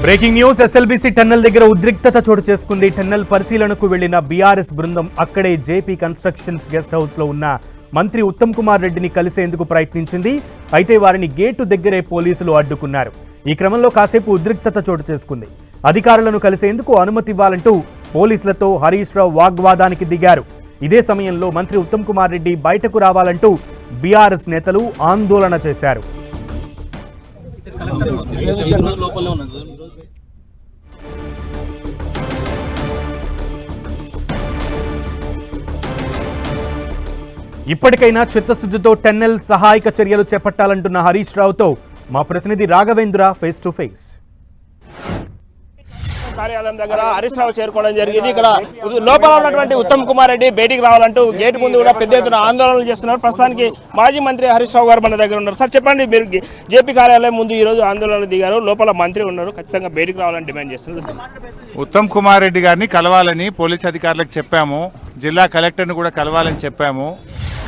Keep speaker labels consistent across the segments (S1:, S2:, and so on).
S1: Breaking news. SLBC tunnel దగ్గర ఉద్రిక్తత చోటు చేసుకుంది. టన్నెల్ పరిశీలనకు వెళ్లిన బీఆర్ఎస్ బృందం అక్కడే జేపీ కన్స్ట్రక్షన్స్ గెస్ట్ హౌస్ లో ఉన్న మంత్రి ఉత్తమ్ కుమార్ రెడ్డిని కలిసేందుకు ప్రయత్నించింది. అయితే వారిని గేటు దగ్గరే పోలీసులు అడ్డుకున్నారు. ఈ క్రమంలో కాసేపు ఉద్రిక్తత చోటు చేసుకుంది. అధికారులను కలిసేందుకు అనుమతి ఇవ్వాలంటూ పోలీసులతో హరీష్ రావు వాగ్వాదానికి దిగారు. ఇదే సమయంలో మంత్రి ఉత్తమ్ కుమార్ రెడ్డి బయటకు రావాలంటూ బీఆర్ఎస్ నేతలు ఆందోళన చేశారు. ఇప్పటికైనా చిత్తశుద్ధితో టన్నెల్ సహాయక చర్యలు చేపట్టాలంటున్న హరీష్ రావుతో మా ప్రతినిధి రాఘవేంద్ర ఫేస్ టు ఫేస్.
S2: కార్యాలయం దగ్గర హరీష్ రావు చేరుకోవడం జరిగింది. ఇక్కడ లోపల ఉన్నటువంటి ఉత్తమ్ కుమార్ రెడ్డి బయటికి రావాలంటూ గేట్ ముందు కూడా పెద్ద ఎత్తున ఆందోళనలు చేస్తున్నారు. ప్రస్తుతానికి మాజీ మంత్రి హరీష్ రావు గారు మన దగ్గర ఉన్నారు. సార్ చెప్పండి, మీరు జేపీ కార్యాలయం ముందు ఈ రోజు ఆందోళనలు దిగారు. లోపల మంత్రి ఉన్నారు, ఖచ్చితంగా బయటికి రావాలని డిమాండ్ చేస్తున్నారు.
S3: ఉత్తమ్ కుమార్ రెడ్డి గారిని కలవాలని పోలీస్ అధికారులకు చెప్పాము, జిల్లా కలెక్టర్ని కూడా కలవాలని చెప్పాము.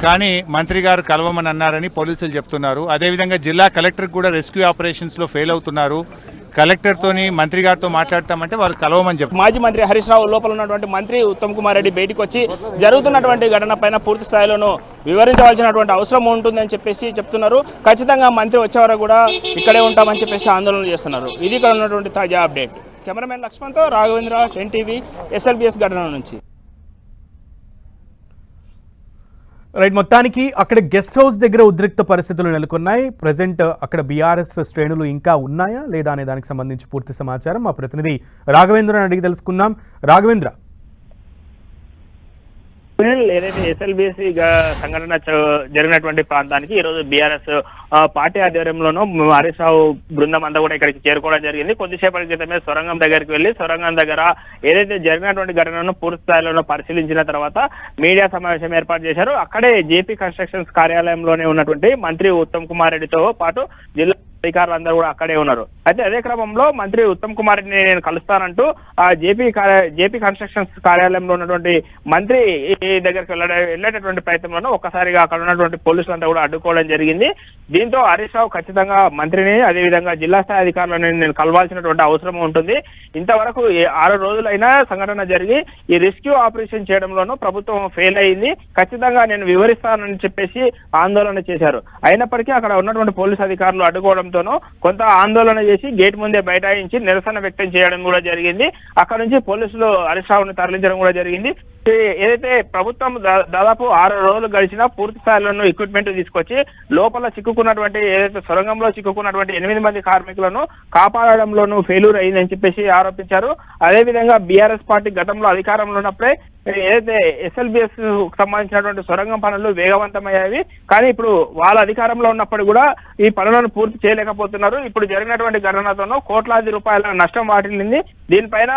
S3: కానీ మంత్రి గారు కలవమని అన్నారని పోలీసులు చెప్తున్నారు. అదేవిధంగా జిల్లా కలెక్టర్ కూడా రెస్క్యూ ఆపరేషన్స్లో ఫెయిల్ అవుతున్నారు. కలెక్టర్తోని మంత్రి గారితో మాట్లాడతామంటే వారు కలవమని చెప్పారు.
S2: మాజీ మంత్రి హరీష్ రావు లోపల ఉన్నటువంటి మంత్రి ఉత్తమ్ కుమార్ రెడ్డి బయటికి వచ్చి జరుగుతున్నటువంటి ఘటన పైన పూర్తి స్థాయిలోనూ వివరించవలసినటువంటి అవసరం ఉంటుందని చెప్పేసి చెప్తున్నారు. ఖచ్చితంగా మంత్రి వచ్చే వరకు కూడా ఇక్కడే ఉంటామని చెప్పేసి ఆందోళన చేస్తున్నారు. ఇది ఇక్కడ ఉన్నటువంటి తాజా అప్డేట్. కెమెరామెన్ లక్ష్మణ్తో రాఘవేంద్ర, 10 టీవీ, ఎస్ఎల్బిఎస్ ఘటన నుంచి.
S1: రైట్, మొత్తానికి అక్కడ గెస్ట్ హౌస్ దగ్గర ఉద్రిక్త పరిస్థితులు నెలకొన్నాయి. ప్రజెంట్ అక్కడ బీఆర్ఎస్ శ్రేణులు ఇంకా ఉన్నాయా లేదా అనే దానికి సంబంధించి పూర్తి సమాచారం మా ప్రతినిధి రాఘవేంద్రని అడిగి తెలుసుకుందాం. రాఘవేంద్ర,
S2: ఏదైతే ఎస్ఎల్బిసి సంఘటన జరిగినటువంటి ప్రాంతానికి ఈరోజు బీఆర్ఎస్ పార్టీ ఆధ్వర్యంలోనూ హరీష్ రావు బృందం అంతా కూడా ఇక్కడికి చేరుకోవడం జరిగింది. కొద్దిసేపటి క్రితమే సొరంగం దగ్గరికి వెళ్లి సొరంగం దగ్గర ఏదైతే జరిగినటువంటి ఘటనను పూర్తి స్థాయిలో పరిశీలించిన తర్వాత మీడియా సమావేశం ఏర్పాటు చేశారు. అక్కడే జేపీ కన్స్ట్రక్షన్స్ కార్యాలయంలోనే ఉన్నటువంటి మంత్రి ఉత్తమ్ కుమార్ రెడ్డితో పాటు జిల్లా అధికారులందరూ కూడా అక్కడే ఉన్నారు. అయితే అదే క్రమంలో మంత్రి ఉత్తమ్ కుమార్ రెడ్డిని నేను కలుస్తానంటూ ఆ జేపీ కన్స్ట్రక్షన్స్ కార్యాలయంలో ఉన్నటువంటి మంత్రి దగ్గరికి వెళ్ళేటటువంటి ప్రయత్నంలోనూ ఒక్కసారిగా అక్కడ ఉన్నటువంటి పోలీసులంతా కూడా అడ్డుకోవడం జరిగింది. దీంతో హరీష్ రావు ఖచ్చితంగా మంత్రిని అదేవిధంగా జిల్లా స్థాయి అధికారులను నేను కలవాల్సినటువంటి అవసరం ఉంటుంది. ఇంతవరకు 6 రోజులైనా సంఘటన జరిగి ఈ రెస్క్యూ ఆపరేషన్ చేయడంలోనూ ప్రభుత్వం ఫెయిల్ అయింది. ఖచ్చితంగా నేను వివరిస్తానని చెప్పేసి ఆందోళన చేశారు. అయినప్పటికీ అక్కడ ఉన్నటువంటి పోలీసు అధికారులు అడ్డుకోవడంతోనూ కొంత ఆందోళన చేసి గేట్ ముందే బైఠాయించి నిరసన వ్యక్తం చేయడం కూడా జరిగింది. అక్కడ నుంచి పోలీసులు హరీష్ రావుని తరలించడం కూడా జరిగింది. ఏదైతే ప్రభుత్వం దాదాపు 6 రోజులు గడిచినా పూర్తి స్థాయిలో ఎక్విప్మెంట్ తీసుకొచ్చి లోపల చిక్కుకున్నటువంటి ఏదైతే సొరంగంలో చిక్కుకున్నటువంటి 8 మంది కార్మికులను కాపాడడంలోనూ ఫెయిల్యూర్ అయిందని చెప్పేసి ఆరోపించారు. అదేవిధంగా బీఆర్ఎస్ పార్టీ గతంలో అధికారంలో ఉన్నప్పుడే ఏదైతే ఎస్ఎల్బిఎస్ సంబంధించినటువంటి సొరంగం పనులు వేగవంతమయ్యాయి. కానీ ఇప్పుడు వాళ్ళ అధికారంలో ఉన్నప్పుడు కూడా ఈ పనులను పూర్తి చేయలేకపోతున్నారు. ఇప్పుడు జరిగినటువంటి ఘటనతోనూ కోట్లాది రూపాయల నష్టం వాటిల్లింది. దీనిపైన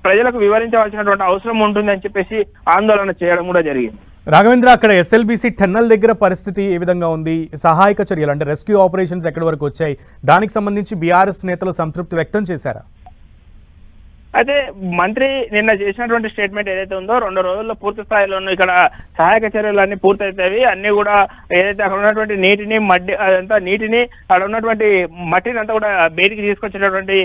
S2: ప్రజలకు వివరించవలసినటువంటి అవసరం ఉంటుందని చెప్పేసి ఆందోళన చేయడం కూడా జరిగింది.
S1: రాఘవేంద్ర, అక్కడ ఎస్ఎల్బీసీ టన్నెల్ దగ్గర పరిస్థితి ఏ విధంగా ఉంది? సహాయక చర్యలు అంటే రెస్క్యూ ఆపరేషన్స్ ఎక్కడి వరకు వచ్చాయి? దానికి సంబంధించి బీఆర్ఎస్ నేతలు సంతృప్తి వ్యక్తం చేశారా?
S2: అయితే మంత్రి నిన్న చేసినటువంటి స్టేట్మెంట్ ఏదైతే ఉందో 2 రోజుల్లో పూర్తి స్థాయిలోనూ ఇక్కడ సహాయక చర్యలు అన్ని పూర్తయితాయి. అన్ని కూడా ఏదైతే అక్కడ ఉన్నటువంటి నీటిని అక్కడ ఉన్నటువంటి మట్టిని అంతా కూడా బయటికి తీసుకొచ్చేటటువంటి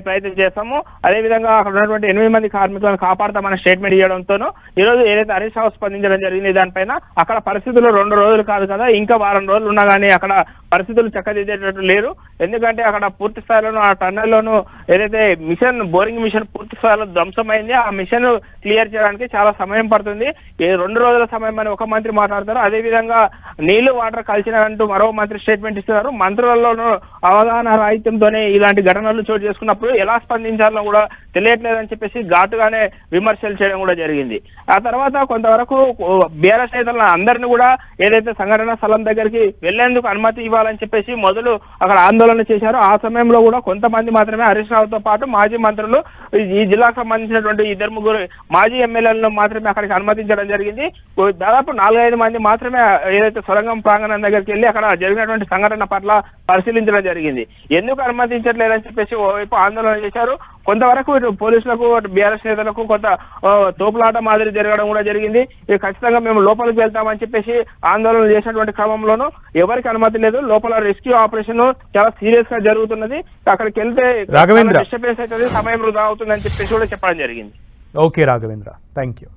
S2: ప్రయత్నం చేస్తాము. అదేవిధంగా అక్కడ ఉన్నటువంటి 8 మంది కార్మికులను కాపాడతామని స్టేట్మెంట్ ఇవ్వడంతోనూ ఈరోజు ఏదైతే హరీష్ రావు స్పందించడం జరిగింది దానిపైన అక్కడ పరిస్థితులు 2 రోజులు కాదు కదా, ఇంకా వారం రోజులు ఉన్నా కానీ అక్కడ పరిస్థితులు చక్కదిద్దేటట్టు లేరు. ఎందుకంటే అక్కడ పూర్తి స్థాయిలోనూ ఆ టన్నెల్లోనూ ఏదైతే బోరింగ్ మిషన్ పూర్తి స్థాయిలో ధ్వంసమైంది. ఆ మిషన్ క్లియర్ చేయడానికి చాలా సమయం పడుతుంది. 2 రోజుల సమయం అని ఒక మంత్రి మాట్లాడతారు. అదేవిధంగా నీళ్లు వాటర్ కలిసినంటూ మరో మంత్రి స్టేట్మెంట్ ఇస్తున్నారు. మంత్రులలోనూ అవగాహన రాహిత్యంతోనే ఇలాంటి ఘటనలు చోటు చేసుకున్నప్పుడు ఎలా స్పందించాలో కూడా తెలియట్లేదని చెప్పేసి ఘాటుగానే విమర్శలు చేయడం కూడా జరిగింది. ఆ తర్వాత కొంతవరకు బీఆర్ఎస్ నేతల అందరినీ కూడా ఏదైతే సంఘటన స్థలం దగ్గరికి వెళ్లేందుకు అనుమతి ఇవ్వాలని చెప్పేసి మొదలు అక్కడ ఆందోళన చేశారు. ఆ సమయంలో కూడా కొంతమంది మాత్రమే హరీష్ రావుతో పాటు మాజీ మంత్రులు ఈ జిల్లాకు సంబంధించినటువంటి 2-3 మాజీ ఎమ్మెల్యేలను మాత్రమే అక్కడికి అనుమతించడం జరిగింది. దాదాపు 4-5 మంది మాత్రమే ఏదైతే సొరంగం ప్రాంగణం దగ్గరికి వెళ్ళి అక్కడ జరిగినటువంటి సంఘటన పట్ల పరిశీలించడం జరిగింది. ఎందుకు అనుమతించట్లేదని చెప్పేసి ఓవైపు ఆందోళన చేశారు, కొంతవరకు ఇటు పోలీసులకు బీఆర్ఎస్ నేతలకు కొంత తోపులాట మాదిరి జరగడం కూడా జరిగింది. ఇక ఖచ్చితంగా మేము లోపలికి వెళ్తామని చెప్పేసి ఆందోళన చేసినటువంటి క్రమంలోనూ ఎవరికి అనుమతి లేదు. లోపల రెస్క్యూ ఆపరేషన్ చాలా సీరియస్ గా జరుగుతున్నది. అక్కడికి వెళ్తే
S1: రాఘవేంద్ర
S2: డిస్టర్బెన్స్ అవుతుంది, సమయం వృధా అవుతుంది అని చెప్పేసి కూడా చెప్పడం జరిగింది.
S1: Okay Raghavendra, thank you.